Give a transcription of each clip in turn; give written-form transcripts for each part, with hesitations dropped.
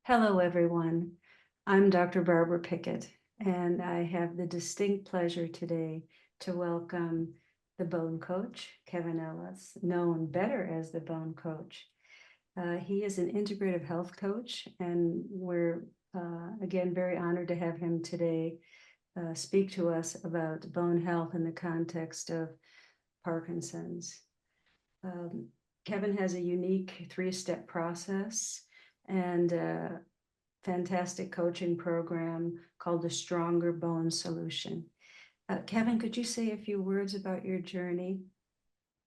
Hello, everyone. I'm Dr. Barbara Pickett, and I have the distinct pleasure today to welcome the Bone Coach, Kevin Ellis, known better as the Bone Coach. He is an integrative health coach, and we're again very honored to have him today speak to us about bone health in the context of Parkinson's. Um, Kevin has a unique three-step process and fantastic coaching program called the Stronger Bone Solution. Kevin, could you say a few words about your journey?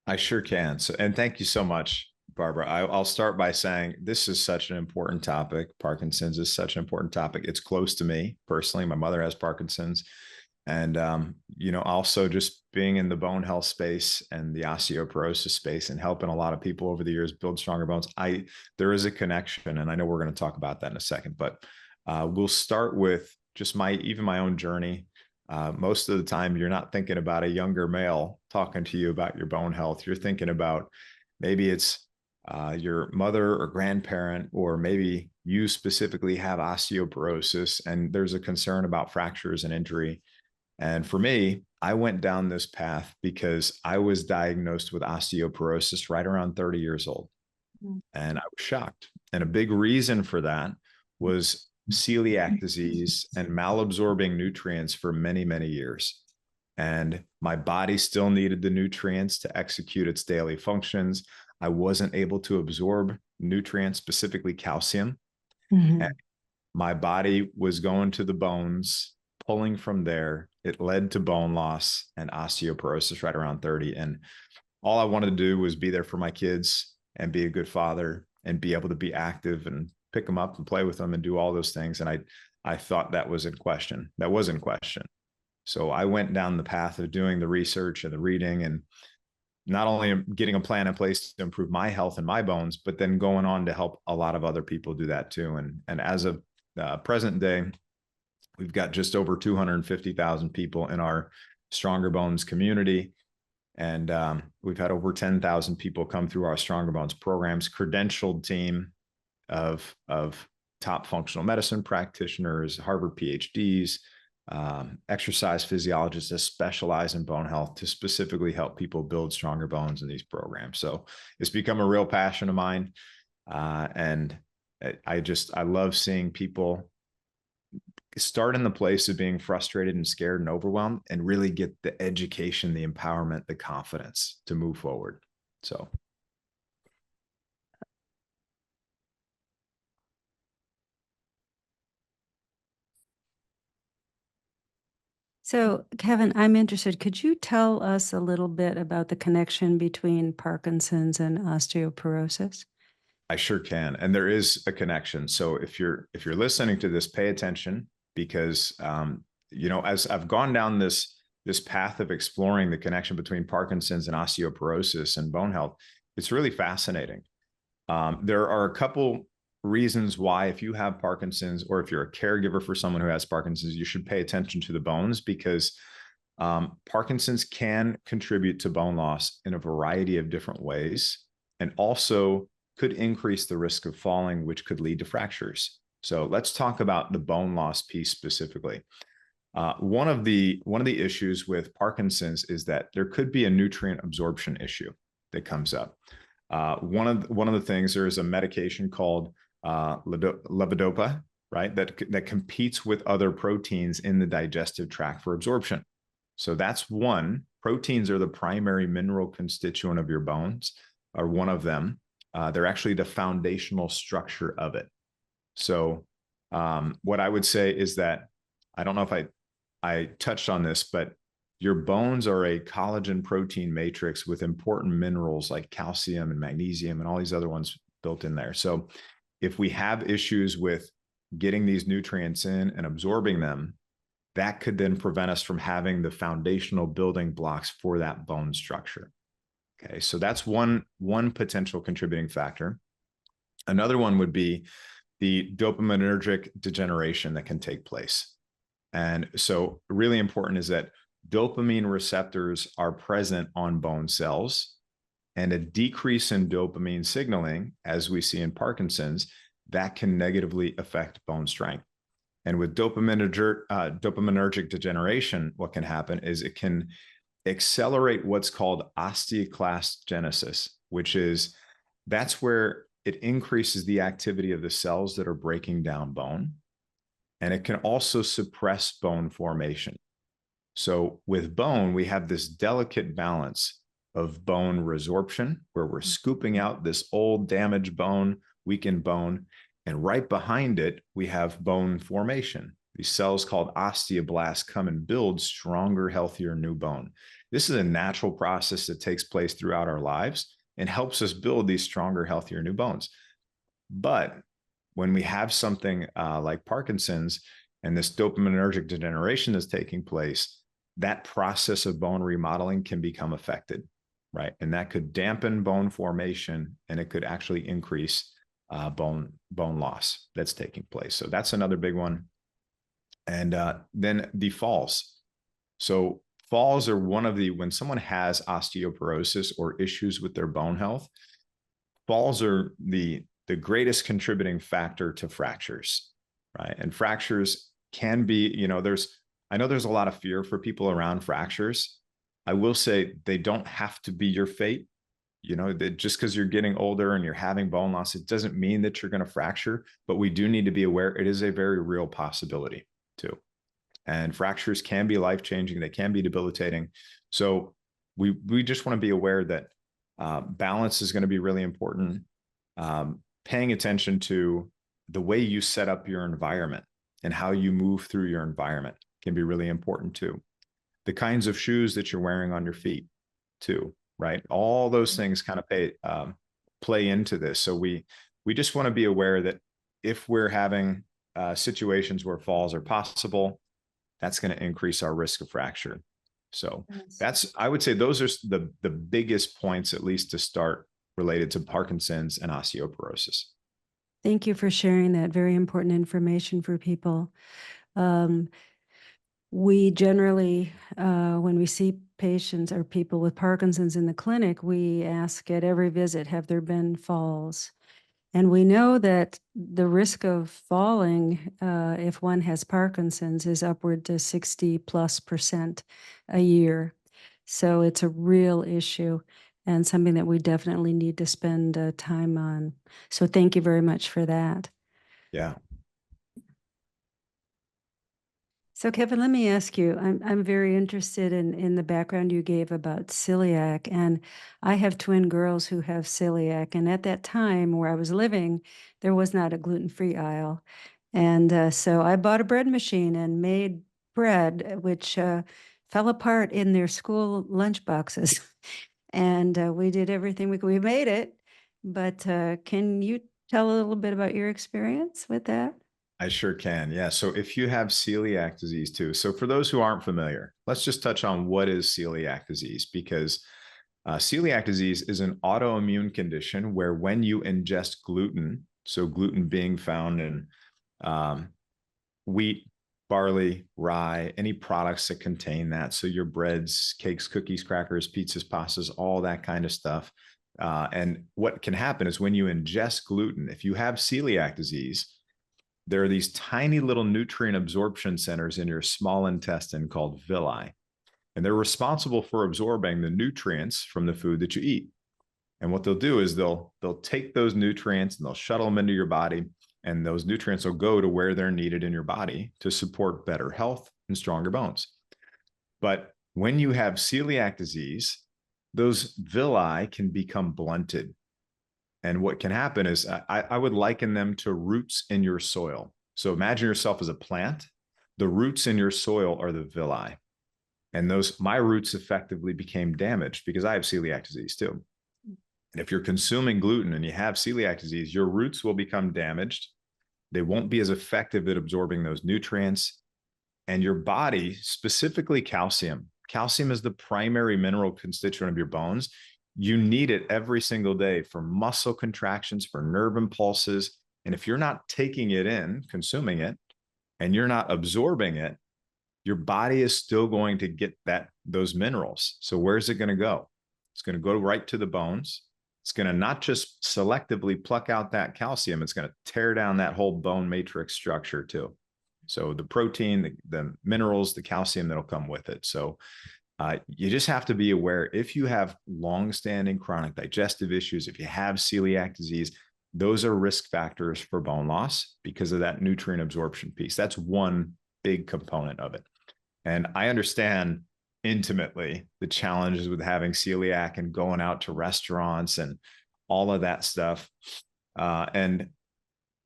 I sure can. And thank you so much, Barbara. I'll start by saying this is such an important topic. Parkinson's is such an important topic. It's close to me personally. My mother has Parkinson's. And, also just being in the bone health space and the osteoporosis space and helping a lot of people over the years build stronger bones. There is a connection, and I know we're going to talk about that in a second, but we'll start with just my own journey. Most of the time, you're not thinking about a younger male talking to you about your bone health. You're thinking about maybe it's your mother or grandparent, or maybe you specifically have osteoporosis and there's a concern about fractures and injury. And for me, I went down this path because I was diagnosed with osteoporosis right around 30 years old. And I was shocked. And a big reason for that was celiac disease and malabsorbing nutrients for many, many years. And my body still needed the nutrients to execute its daily functions. I wasn't able to absorb nutrients, specifically calcium. Mm-hmm. And my body was going to the bones, pulling from there. It led to bone loss and osteoporosis right around 30. And all I wanted to do was be there for my kids and be a good father and be able to be active and pick them up and play with them and do all those things. And I thought that was in question. That was in question. So I went down the path of doing the research and the reading, and not only getting a plan in place to improve my health and my bones, but then going on to help a lot of other people do that too. And as of present day, we've got just over 250,000 people in our Stronger Bones community. And we've had over 10,000 people come through our Stronger Bones programs, credentialed team of top functional medicine practitioners, Harvard PhDs, exercise physiologists that specialize in bone health to specifically help people build stronger bones in these programs. So it's become a real passion of mine. And I love seeing people start in the place of being frustrated and scared and overwhelmed and really get the education, the empowerment, the confidence to move forward. So, Kevin, I'm interested. Could you tell us a little bit about the connection between Parkinson's and osteoporosis? I sure can. And there is a connection. So if you're listening to this, pay attention, because as I've gone down this path of exploring the connection between Parkinson's and osteoporosis and bone health, it's really fascinating. There are a couple reasons why, if you have Parkinson's or if you're a caregiver for someone who has Parkinson's, you should pay attention to the bones, because Parkinson's can contribute to bone loss in a variety of different ways, and also could increase the risk of falling, which could lead to fractures. So let's talk about the bone loss piece specifically. One of the issues with Parkinson's is that there could be a nutrient absorption issue that comes up. One of the things, there is a medication called levodopa, right? That competes with other proteins in the digestive tract for absorption. So that's one. Proteins are the primary mineral constituent of your bones, or one of them. They're actually the foundational structure of it. So what I would say is that, I don't know if I touched on this, but your bones are a collagen protein matrix with important minerals like calcium and magnesium and all these other ones built in there. So if we have issues with getting these nutrients in and absorbing them, that could then prevent us from having the foundational building blocks for that bone structure. Okay, so that's one potential contributing factor. Another one would be the dopaminergic degeneration that can take place. And so really important is that dopamine receptors are present on bone cells, and a decrease in dopamine signaling, as we see in Parkinson's, that can negatively affect bone strength. And with dopaminergic degeneration, what can happen is it can accelerate what's called osteoclast which is that's where it increases the activity of the cells that are breaking down bone. And it can also suppress bone formation. So with bone, we have this delicate balance of bone resorption, where we're scooping out this old damaged bone, weakened bone. And right behind it, we have bone formation. These cells called osteoblasts come and build stronger, healthier new bone. This is a natural process that takes place throughout our lives and helps us build these stronger, healthier new bones. But when we have something like Parkinson's and this dopaminergic degeneration is taking place, that process of bone remodeling can become affected, right? And that could dampen bone formation, and it could actually increase bone loss that's taking place. So that's another big one. And then the falls. So falls are one of the, when someone has osteoporosis or issues with their bone health, falls are the greatest contributing factor to fractures, right? And fractures can be, I know there's a lot of fear for people around fractures. I will say they don't have to be your fate. That just because you're getting older and you're having bone loss, it doesn't mean that you're going to fracture, but we do need to be aware it is a very real possibility too. And fractures can be life-changing. They can be debilitating. So we just want to be aware that balance is going to be really important. Paying attention to the way you set up your environment and how you move through your environment can be really important too. The kinds of shoes that you're wearing on your feet too, right? All those things kind of play into this. So we just want to be aware that if we're having situations where falls are possible, that's going to increase our risk of fracture. So I would say those are the biggest points, at least to start, related to Parkinson's and osteoporosis. Thank you for sharing that very important information for people. We generally, when we see patients or people with Parkinson's in the clinic, we ask at every visit, have there been falls? And we know that the risk of falling, if one has Parkinson's, is upward to 60+% a year. So it's a real issue and something that we definitely need to spend time on. So thank you very much for that. Yeah. So Kevin, let me ask you, I'm very interested in the background you gave about celiac, and I have twin girls who have celiac, and at that time where I was living, there was not a gluten-free aisle. And so I bought a bread machine and made bread, which fell apart in their school lunch boxes. And we did everything we made it, but can you tell a little bit about your experience with that? I sure can. Yeah. So if you have celiac disease too, so for those who aren't familiar, let's just touch on what is celiac disease, because celiac disease is an autoimmune condition where when you ingest gluten, so gluten being found in wheat, barley, rye, any products that contain that. So your breads, cakes, cookies, crackers, pizzas, pastas, all that kind of stuff. And what can happen is when you ingest gluten, if you have celiac disease, there are these tiny little nutrient absorption centers in your small intestine called villi, and they're responsible for absorbing the nutrients from the food that you eat. And what they'll do is they'll take those nutrients and they'll shuttle them into your body, and those nutrients will go to where they're needed in your body to support better health and stronger bones. But when you have celiac disease, those villi can become blunted. And what can happen is I would liken them to roots in your soil. So imagine yourself as a plant. The roots in your soil are the villi. And my roots effectively became damaged because I have celiac disease too. And if you're consuming gluten and you have celiac disease, your roots will become damaged. They won't be as effective at absorbing those nutrients. And your body, specifically calcium is the primary mineral constituent of your bones. You need it every single day for muscle contractions, for nerve impulses. And if you're not taking it in, consuming it, and you're not absorbing it, your body is still going to get those minerals. So where's it going to go? It's going to go right to the bones. It's going to not just selectively pluck out that calcium, it's going to tear down that whole bone matrix structure too. So the protein, the minerals, the calcium that'll come with it. So you just have to be aware if you have long-standing chronic digestive issues, if you have celiac disease, those are risk factors for bone loss because of that nutrient absorption piece. That's one big component of it. And I understand intimately the challenges with having celiac and going out to restaurants and all of that stuff. And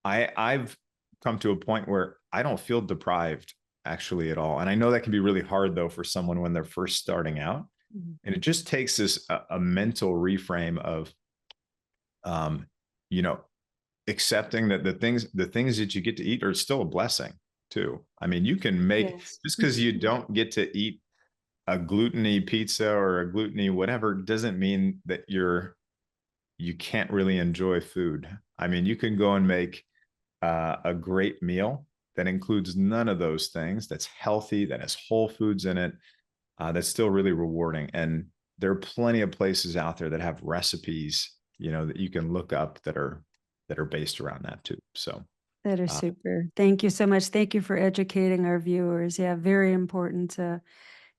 I've come to a point where I don't feel deprived actually at all. And I know that can be really hard though for someone when they're first starting out. Mm-hmm. And it just takes this a mental reframe of, you know, accepting that the things that you get to eat are still a blessing too. I mean, you can make, just because you don't get to eat a gluten-y pizza or a gluten-y whatever doesn't mean that you can't really enjoy food. I mean, you can go and make a great meal that includes none of those things, that's healthy, that has whole foods in it, that's still really rewarding. And there are plenty of places out there that have recipes, you know, that you can look up that are based around that too. So that are super. Thank you so much. Thank you for educating our viewers. Yeah, very important.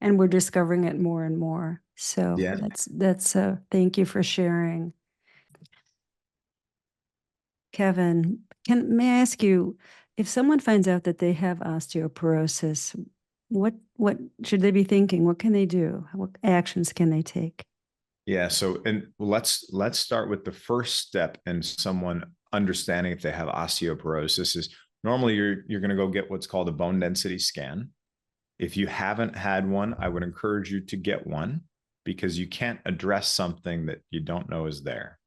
And we're discovering it more and more. So yeah, that's thank you for sharing. Kevin, may I ask you, if someone finds out that they have osteoporosis, what should they be thinking? What can they do? What actions can they take? Yeah, so and let's start with the first step in someone understanding if they have osteoporosis is normally you're going to go get what's called a bone density scan. If you haven't had one, I would encourage you to get one because you can't address something that you don't know is there,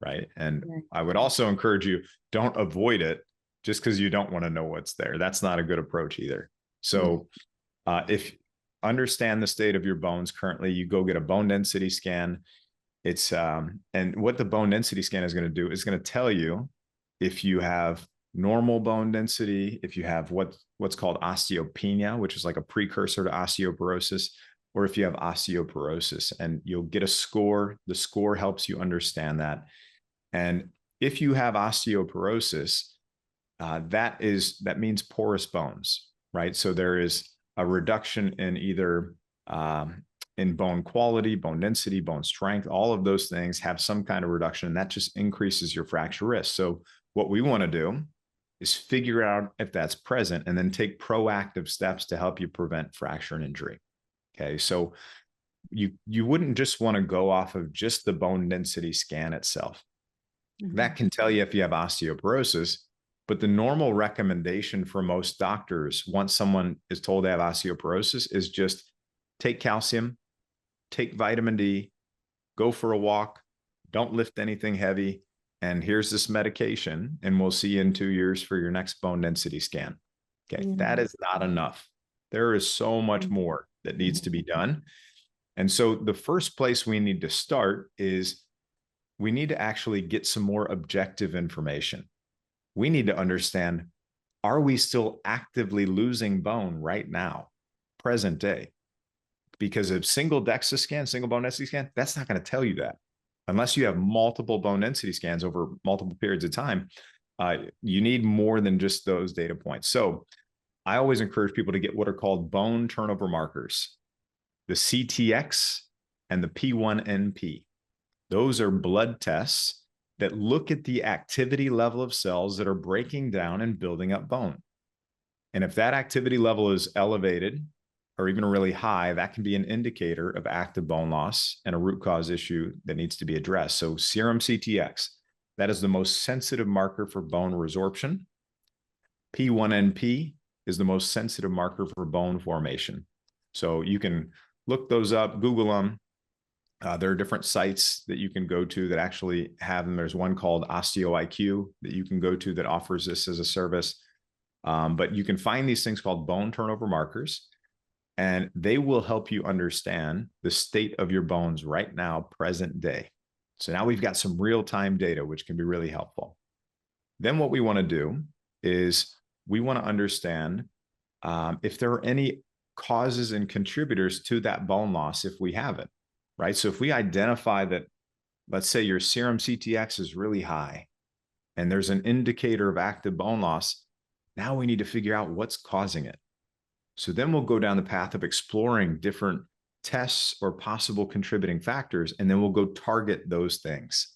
right? And I would also encourage you, don't avoid it just because you don't want to know what's there. That's not a good approach either. So if understand the state of your bones currently, you go get a bone density scan. It's and what the bone density scan is going to do is going to tell you if you have normal bone density, if you have what's called osteopenia, which is like a precursor to osteoporosis, or if you have osteoporosis, and you'll get a score. The score helps you understand that. And if you have osteoporosis, that means porous bones, right? So there is a reduction in either in bone quality, bone density, bone strength. All of those things have some kind of reduction, and that just increases your fracture risk. So what we want to do is figure out if that's present and then take proactive steps to help you prevent fracture and injury. Okay, so you wouldn't just want to go off of just the bone density scan itself. Mm-hmm. That can tell you if you have osteoporosis, but the normal recommendation for most doctors, once someone is told they have osteoporosis, is just take calcium, take vitamin D, go for a walk, don't lift anything heavy, and here's this medication, and we'll see you in 2 years for your next bone density scan. Okay, that is not enough. There is so much more that needs to be done. And so the first place we need to start is we need to actually get some more objective information. We need to understand, are we still actively losing bone right now, present day? Because a single DEXA scan, single bone density scan, that's not going to tell you that. Unless you have multiple bone density scans over multiple periods of time, you need more than just those data points. So I always encourage people to get what are called bone turnover markers, the CTX and the P1NP. Those are blood tests that look at the activity level of cells that are breaking down and building up bone. And if that activity level is elevated or even really high, that can be an indicator of active bone loss and a root cause issue that needs to be addressed. So serum CTX, that is the most sensitive marker for bone resorption. P1NP is the most sensitive marker for bone formation. So you can look those up, Google them. There are different sites that you can go to that actually have them. There's one called OsteoIQ that you can go to that offers this as a service. But you can find these things called bone turnover markers, and they will help you understand the state of your bones right now, present day. So now we've got some real-time data, which can be really helpful. Then what we want to do is we want to understand if there are any causes and contributors to that bone loss if we have it, right? So if we identify that let's say your serum CTX is really high and there's an indicator of active bone loss. Now we need to figure out what's causing it. So then we'll go down the path of exploring different tests or possible contributing factors, and then we'll go target those things,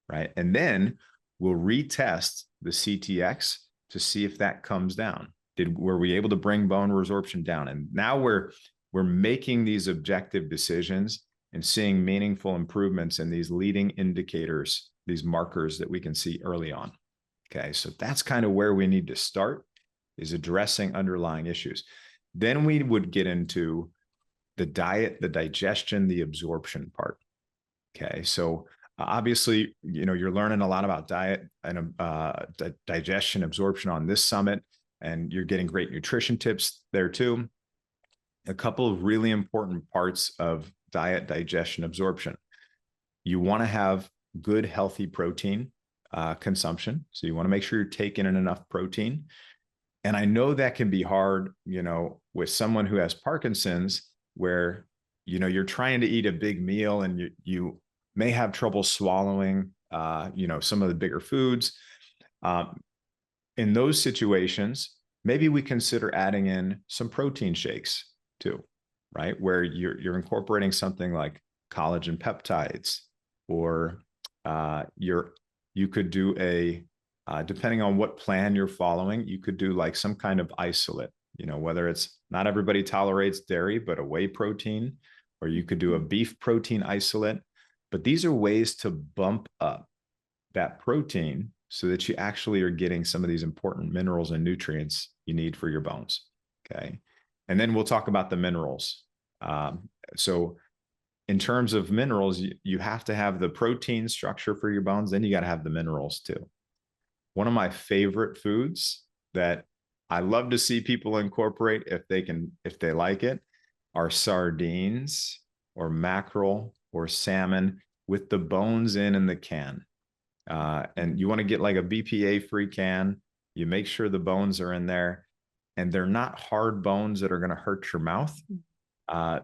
right? And then we'll retest the CTX to see if that comes down. Were we able to bring bone resorption down? And now we're making these objective decisions and seeing meaningful improvements in these leading indicators, these markers that we can see early on. Okay, so that's kind of where we need to start, is addressing underlying issues. Then we would get into the diet, the digestion, the absorption part. Okay, so obviously, you're learning a lot about diet and digestion, absorption on this summit, and you're getting great nutrition tips there too. A couple of really important parts of diet, digestion, absorption. You want to have good, healthy protein consumption. So you want to make sure you're taking in enough protein. And I know that can be hard, with someone who has Parkinson's, where, you're trying to eat a big meal and you may have trouble swallowing, some of the bigger foods. In those situations, maybe we consider adding in some protein shakes too, right? Where you're incorporating something like collagen peptides, or you could do depending on what plan you're following, you could do like some kind of isolate, whether it's, not everybody tolerates dairy, but a whey protein, or you could do a beef protein isolate. But these are ways to bump up that protein so that you actually are getting some of these important minerals and nutrients you need for your bones. Okay. And then we'll talk about the minerals. So in terms of minerals, you have to have the protein structure for your bones. Then you got to have the minerals too. One of my favorite foods that I love to see people incorporate, if they like it, are sardines or mackerel or salmon with the bones in the can. And you want to get like a BPA-free can. You make sure the bones are in there, and they're not hard bones that are going to hurt your mouth.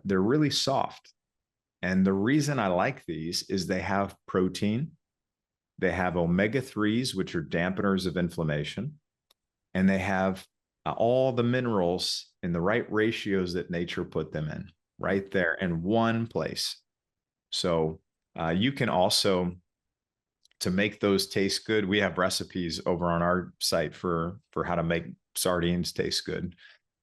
They're really soft. And the reason I like these is they have protein. They have omega-3s, which are dampeners of inflammation. And they have all the minerals in the right ratios that nature put them in, right there in one place. So you can also, to make those taste good, we have recipes over on our site for how to make sardines taste good,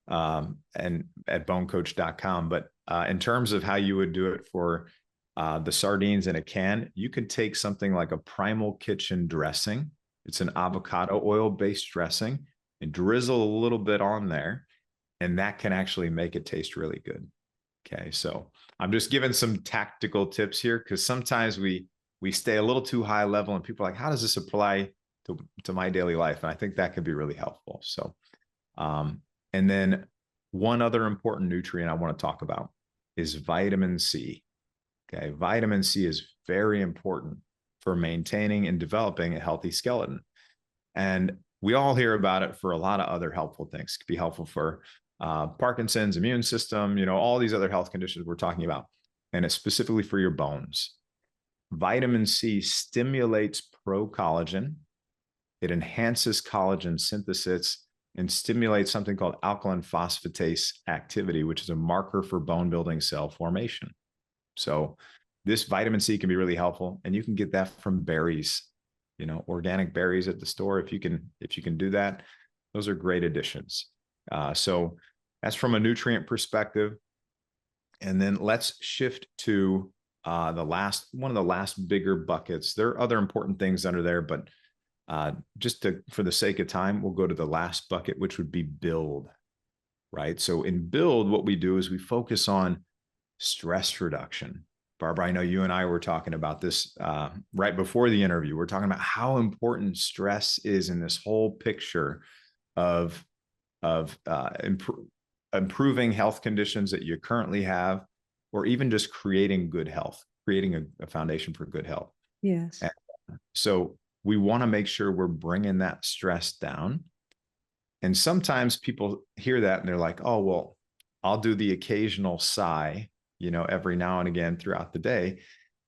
and at bonecoach.com. But in terms of how you would do it for the sardines in a can, you could take something like a Primal Kitchen dressing. It's an avocado oil-based dressing, and drizzle a little bit on there, and that can actually make it taste really good. Okay, so I'm just giving some tactical tips here, because sometimes we stay a little too high level and people are like, how does this apply to my daily life? And I think that could be really helpful. So, and then one other important nutrient I want to talk about is vitamin C. Okay, vitamin C is very important for maintaining and developing a healthy skeleton. And we all hear about it for a lot of other helpful things. It could be helpful for Parkinson's, immune system, all these other health conditions we're talking about. And it's specifically for your bones. Vitamin C stimulates pro-collagen. It enhances collagen synthesis and stimulates something called alkaline phosphatase activity, which is a marker for bone building cell formation. So this vitamin C can be really helpful, and you can get that from berries, organic berries at the store. If you can do that, those are great additions. So that's from a nutrient perspective. And then let's shift to one of the last bigger buckets. There are other important things under there, but for the sake of time, we'll go to the last bucket, which would be build, right? So in build, what we do is we focus on stress reduction. Barbara, I know you and I were talking about this right before the interview. We're talking about how important stress is in this whole picture of improving health conditions that you currently have, or even just creating good health, creating a foundation for good health. Yes. And so we want to make sure we're bringing that stress down. And sometimes people hear that and they're like, oh, well, I'll do the occasional sigh, every now and again throughout the day,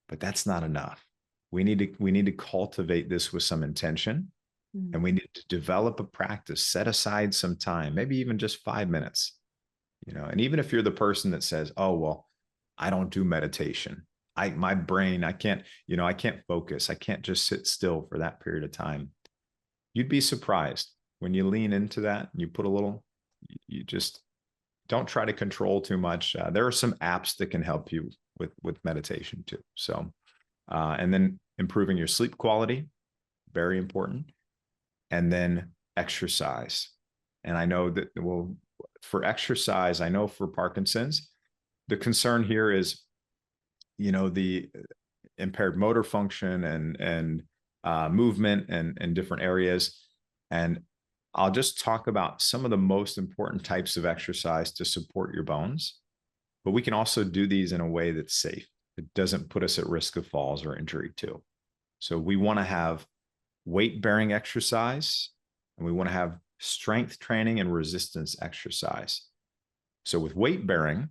but that's not enough. we need to cultivate this with some intention, Mm. and we need to develop a practice, set aside some time, maybe even just 5 minutes, and even if you're the person that says, oh, well, I don't do meditation. My brain, I can't focus. I can't just sit still for that period of time. You'd be surprised when you lean into that and you put a little, you just don't try to control too much. There are some apps that can help you with meditation too. So, and then improving your sleep quality, very important. And then exercise. And I know that, well, for exercise, I know for Parkinson's, the concern here is, the impaired motor function and movement and different areas. And I'll just talk about some of the most important types of exercise to support your bones, but we can also do these in a way that's safe. It doesn't put us at risk of falls or injury too. So we want to have weight bearing exercise, and we want to have strength training and resistance exercise. So with weight bearing,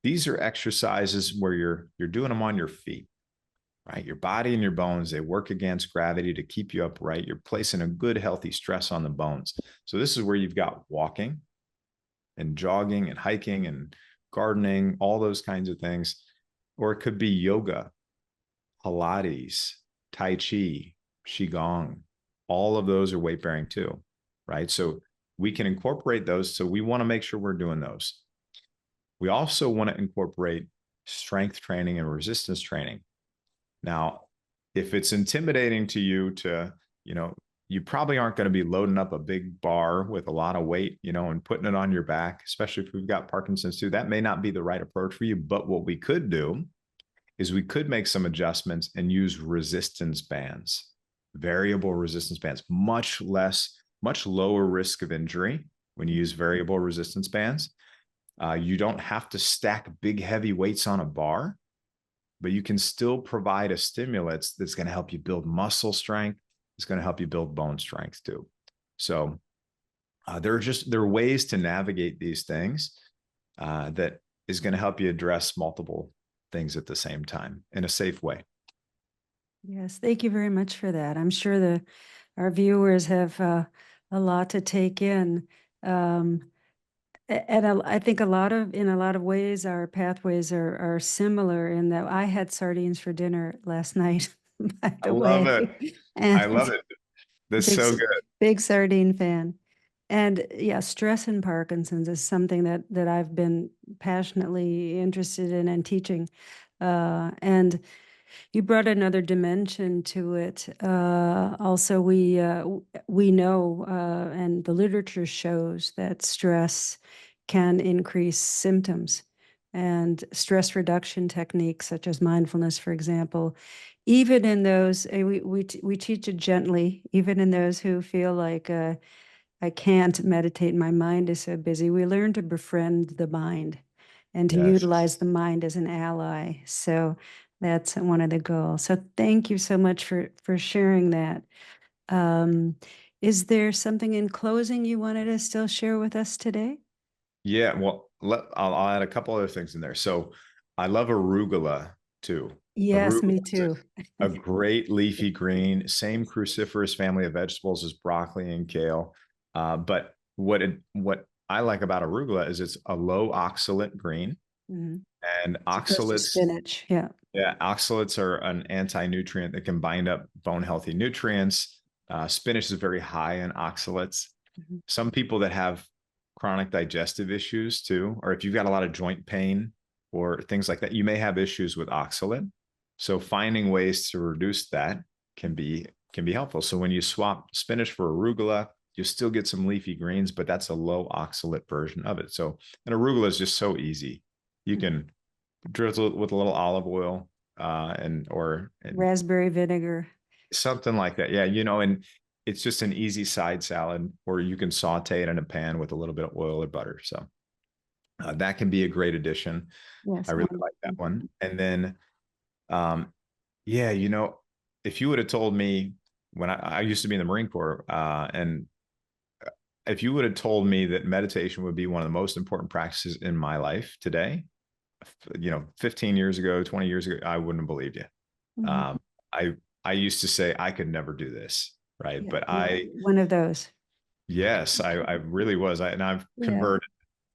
these are exercises where you're doing them on your feet, right? Your body and your bones, they work against gravity to keep you upright. You're placing a good, healthy stress on the bones. So this is where you've got walking and jogging and hiking and gardening, all those kinds of things. Or it could be yoga, Pilates, Tai Chi, Qigong. All of those are weight bearing too, right? So we can incorporate those. So we want to make sure we're doing those. We also want to incorporate strength training and resistance training. Now, if it's intimidating to you to, you probably aren't going to be loading up a big bar with a lot of weight, and putting it on your back, especially if we've got Parkinson's too. That may not be the right approach for you. But what we could do is we could make some adjustments and use resistance bands, variable resistance bands, much lower risk of injury when you use variable resistance bands. You don't have to stack big, heavy weights on a bar, but you can still provide a stimulus that's going to help you build muscle strength. It's going to help you build bone strength too. So there are ways to navigate these things that is going to help you address multiple things at the same time in a safe way. Yes, thank you very much for that. I'm sure our viewers have a lot to take in. And I think in a lot of ways, our pathways are similar in that I had sardines for dinner last night, by I the love it. way. I And love it. That's big, so s- good. big sardine fan. And yeah, stress and Parkinson's is something that I've been passionately interested in and teaching. And you brought another dimension to it. Also, we know, and the literature shows that stress can increase symptoms, and stress reduction techniques such as mindfulness, for example, even in those we teach it gently, even in those who feel like I can't meditate, my mind is so busy. We learn to befriend the mind and to Yes. utilize the mind as an ally. So that's one of the goals. So thank you so much for sharing that. Um, is there something in closing you wanted to still share with us today? Yeah. Well, I'll add a couple other things in there. So I love arugula too. Yes, Arugula me is too. a great leafy green, same cruciferous family of vegetables as broccoli and kale. But what I like about arugula is it's a low oxalate green, Mhm. and As opposed to oxalates. spinach. Yeah. Yeah, oxalates are an anti-nutrient that can bind up bone healthy nutrients. Spinach is very high in oxalates. Mhm. Some people that have chronic digestive issues too, or if you've got a lot of joint pain or things like that, you may have issues with oxalate. So finding ways to reduce that can be helpful. So when you swap spinach for arugula, you still get some leafy greens, but that's a low oxalate version of it. So and arugula is just so easy. You can drizzle it with a little olive oil and Raspberry vinegar. something like that. Yeah, and it's just an easy side salad, or you can saute it in a pan with a little bit of oil or butter. So that can be a great addition. I Yes, really like that wonderful. one. And then, yeah, if you would have told me when I used to be in the Marine Corps, and if you would have told me that meditation would be one of the most important practices in my life today, 15 years ago, 20 years ago, I wouldn't have believed you. Mhm. Um, I I used to say I could never do this, right? Yeah, But one of those. yes, I really was. And I've Yeah. converted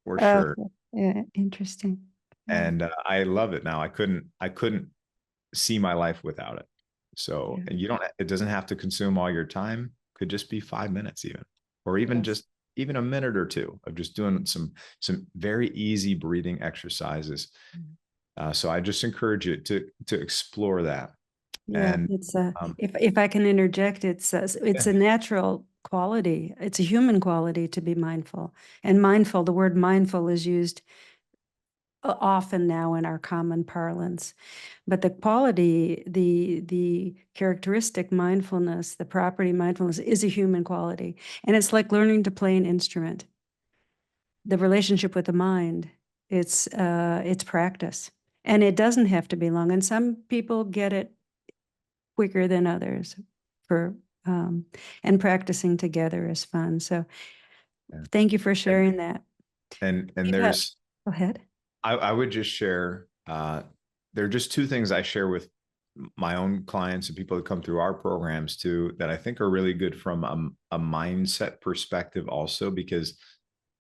for Okay. sure. Yeah. Interesting. Yeah. And I love it now. I couldn't see my life without it. So, Yeah. and you don't, it doesn't have to consume all your time. Could just be 5 minutes even, or even Yes. just even a minute or two of just doing some very easy breathing exercises. So I just encourage you to explore that. Yeah, And it's um, if I can interject, it's yeah, a natural quality. It's a human quality to be mindful. And mindful, the word mindful is used often now in our common parlance. But the quality, the characteristic mindfulness, the property mindfulness is a human quality. And it's like learning to play an instrument. The relationship with the mind, it's practice. And it doesn't have to be long. And some people get it quicker than others for and practicing together is fun. So yeah. thank you for and sharing that. and Yeah, there's go ahead. I would just share there are just two things I share with my own clients and people that come through our programs too that I think are really good from a mindset perspective also, because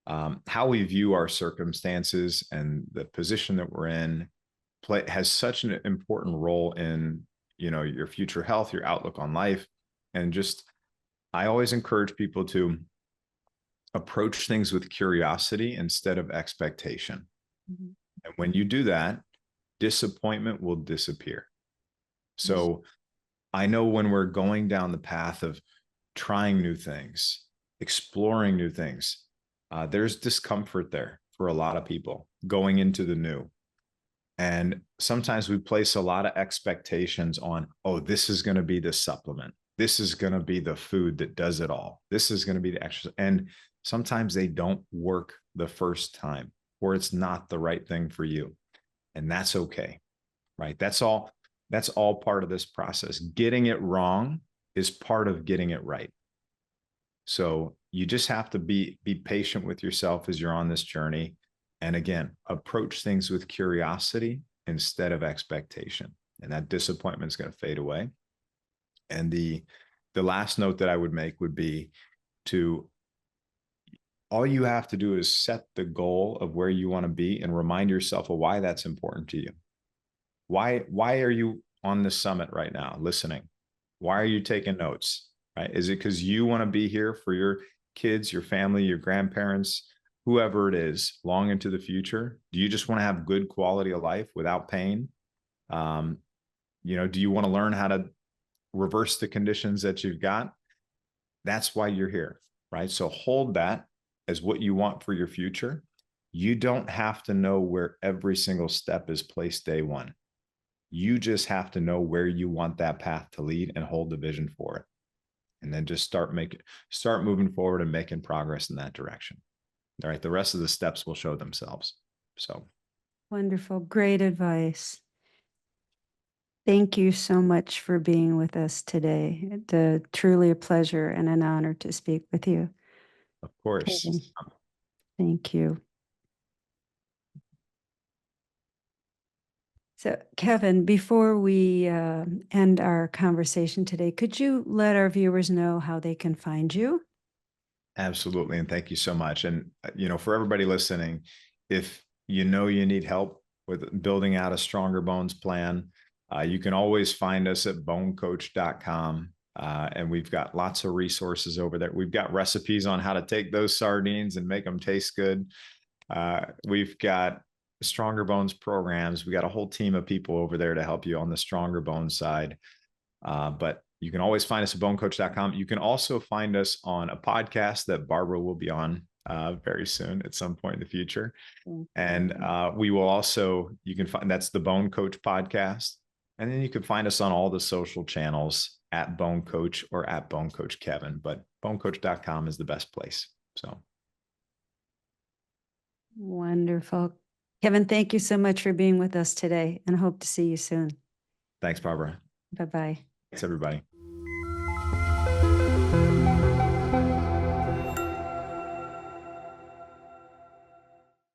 how we view our circumstances and the position that we're in has such an important role in, you know, your future health, your outlook on life. And just I always encourage people to approach things with curiosity instead of expectation. Mhm. And when you do that, disappointment will disappear. Yes. So I know when we're going down the path of trying new things, exploring new things, there's discomfort there for a lot of people going into the new. And sometimes we place a lot of expectations on, oh, this is going to be the supplement. This is going to be the food that does it all. This is going to be the exercise. And sometimes they don't work the first time, or it's not the right thing for you. And that's okay, right? That's all part of this process. Getting it wrong is part of getting it right. So you just have to be patient with yourself as you're on this journey. And again, approach things with curiosity instead of expectation. And that disappointment is going to fade away. And the last note that I would make would be to all you have to do is set the goal of where you want to be and remind yourself of why that's important to you. Why are you on this summit right now listening? Why are you taking notes? Right? Is it because you want to be here for your kids, your family, your grandparents, whoever it is, long into the future? Do you just want to have good quality of life without pain? Um, you know, do you want to learn how to reverse the conditions that you've got? That's why you're here, right? So hold that as what you want for your future. You don't have to know where every single step is placed day one. You just have to know where you want that path to lead and hold the vision for it. And then just start moving forward and making progress in that direction. All right. The rest of the steps will show themselves. So Wonderful. Great advice. Thank you so much for being with us today. It's truly a pleasure and an honor to speak with you, of course. Kevin. Thank you. So, Kevin, before we end our conversation today, could you let our viewers know how they can find you? Absolutely. And thank you so much. And, you know, for everybody listening, if you know you need help with building out a stronger bones plan, you can always find us at bonecoach.com. And we've got lots of resources over there. We've got recipes on how to take those sardines and make them taste good. We've got Stronger Bones programs. We got a whole team of people over there to help you on the Stronger Bones side. But you can always find us at bonecoach.com. You can also find us on a podcast that Barbara will be on very soon at some point in the future. And we will also, you can find, that's the Bone Coach podcast. And then you can find us on all the social channels at Bone Coach or at Bone Coach Kevin, but bonecoach.com is the best place. So Wonderful. Kevin, thank you so much for being with us today and hope to see you soon. thanks, Barbara. Bye-bye. Thanks, everybody.